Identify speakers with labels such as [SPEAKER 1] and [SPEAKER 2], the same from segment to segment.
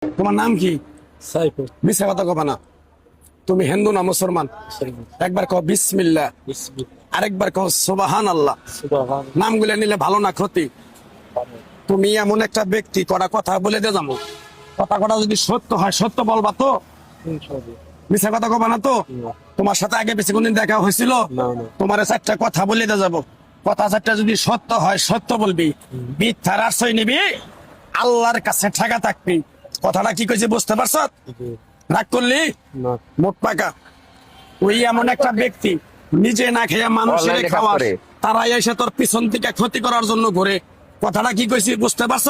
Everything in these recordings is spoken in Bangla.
[SPEAKER 1] তোমার নাম কি?
[SPEAKER 2] সাইফুল।
[SPEAKER 1] মিথ্যা কথা কবা না। তুমি হিন্দু না মুসলমান? একবার কও বিসমিল্লাহ, আরেকবার কও সুবহানাল্লাহ। নামগুলো নিলে ভালো না ক্ষতি? তুমি এমন একটা ব্যক্তি, কটা কথা বলে দিয়ে যাবো। কথা যদি সত্য হয় সত্য বলবা তো? মিথ্যা কথা কবা না তো? তোমার সাথে আগে বেশি কোনদিন দেখা হয়েছিল? তোমার চারটা কথা বলে দিয়ে যাবো। কথা চারটা যদি সত্য হয় সত্য বলবি, মিথ্যার আশ্রয় নিবি, আল্লাহর কাছে ঠেকা থাকবি। কথাটা কি কইছে বুঝতে পারছ? রাগ করলি? মুখ পাকা। ওই এমন একটা ব্যক্তি, নিজে না খেয়ে মানুষের খাওয়াস, তারাই এসে তোর পিছন থেকে ক্ষতি করার জন্য ঘুরে। কথাটা কি কইছি বুঝতে পারছ?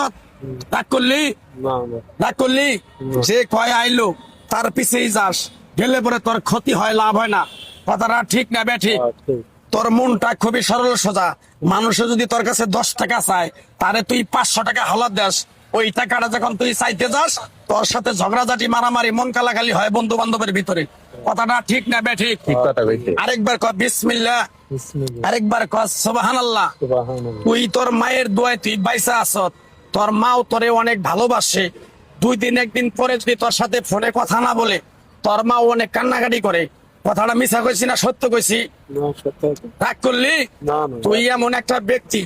[SPEAKER 1] রাগ করলি? রাগ করলি? যে কয় আইলো তার পিছেই যাস, গেলে পরে তোর ক্ষতি হয়, লাভ হয় না। কথাটা ঠিক না বেঠিক? তোর মনটা খুবই সরল সোজা। মানুষে যদি তোর কাছে 10 টাকা চায়, তারে তুই 500 টাকা হালাত দেস। ওই টাকাটা যখন তুই চাইতে যাস, তোর সাথে ঝগড়াঝাটি মারামারি মন কালাকালি হয় বন্ধু বান্ধবের ভিতরে। কথাটা ঠিক না বেঠিক? আরেকবার কর বিসমিল্লাহ, আরেকবার কর সুবহানাল্লাহ। তুই তোর মায়ের দোয়ায় তুই বাইসা আসত। তোর মাও তোরে অনেক ভালোবাসে। 2 দিন 1 দিন পরে যদি তোর সাথে ফোনে কথা না বলে, তোর মাও অনেক কান্নাকাটি করে। কথাটা মিছা কইছি না সত্য কইছি? রাগ করলি? তুই এমন একটা ব্যক্তি,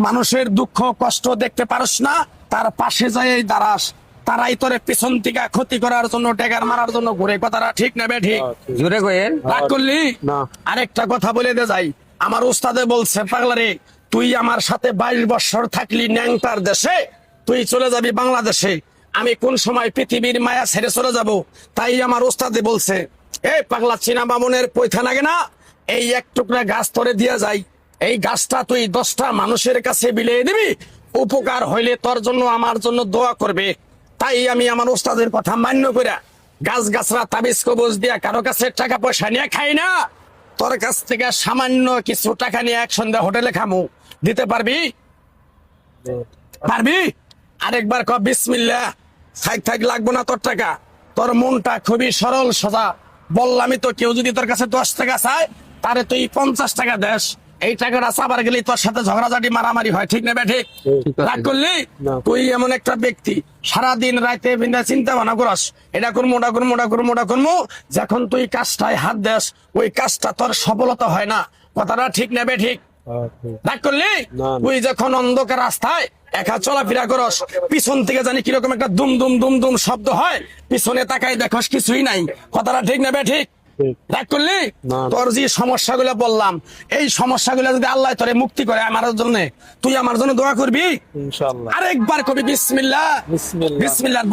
[SPEAKER 1] মানুষের দুঃখ কষ্ট দেখতে পারস না, তার পাশে যাই দাঁড়াস, তারাই তোরে পিছন থেকে ক্ষতি করার জন্য, ট্যাগার মারার জন্য ঘুরে। কথাটা ঠিক না বেঠিক?
[SPEAKER 2] জোরে কইেন।
[SPEAKER 1] রাগ করলি? আরেকটা কথা বলে দে যাই। আমার উস্তাদে বলছে, পাগলারে তুই আমার সাথে 22 বছর থাকলি ন্যাংটার দেশে, তুই চলে যাবি বাংলাদেশে। আমি কোন সময় পৃথিবীর মায়া ছেড়ে চলে যাব? তাই আমার উস্তাদে বলছে, এই পাগলা চীনা বামনের পয়থা লাগে না, এই এক টুকরা গাছ তোরে দিয়ে যাই, এই গাছটা তুই 10টা মানুষের কাছে বিলিয়ে দিবি, উপকার হইলে তোর জন্য আমার জন্য দোয়া করবে। তাই আমি আমার ওস্তাদের কথা মান্য কইরা গাছ গাছরা তাবিজ কবজ দিয়া কারো কাছে টাকা পয়সা নিয়ে খাই না, তোর কাছ থেকে সামান্য কিছু টাকা নিয়ে এক সন্ধ্যা হোটেলে খামু। দিতে পারবি? পারবি? আরেকবার ক বিসমিল্লাহ। থাক লাগবো না তোর টাকা। তোর মনটা খুবই সরল সোজা। বললামই তো, কেউ যদি তোর কাছে 10 টাকা চায়, তারে তুই 50 টাকা দেস। এই টাকাটা চাবার গেলে তোর সাথে ঝগড়াঝাটি মারামারি হয়, ঠিক না বেঠিক? রাগ করলি? তুই এমন একটা ব্যক্তি, সারাদিন রাতে চিন্তা ভাবনা করস, এটা করবো ওটা করবো ওটা করবো ওটা করবো, যখন তুই কাজটায় হাত দেস, ওই কাজটা তোর সফলতা হয় না। কথাটা ঠিক না বেঠিক? রাগ করলি? তুই যখন অন্ধকার রাস্তায় একা চলাফেরা করস, পিছন থেকে জানি কিরকম একটা দুম দুম দুম দুম শব্দ হয়, পিছনে তাকাই দেখস কিছুই নাই। কথাটা ঠিক না বেঠিক? রাগ করলি? তোর যে সমস্যাগুলো বললাম, এই সমস্যাগুলো যদি আল্লাহ তোরে মুক্তি করে আমার জন্য, তুই আমার জন্য দোয়া করবি। আরেকবার কবি বিসমিল্লাহ। বিসমিল্লাহ।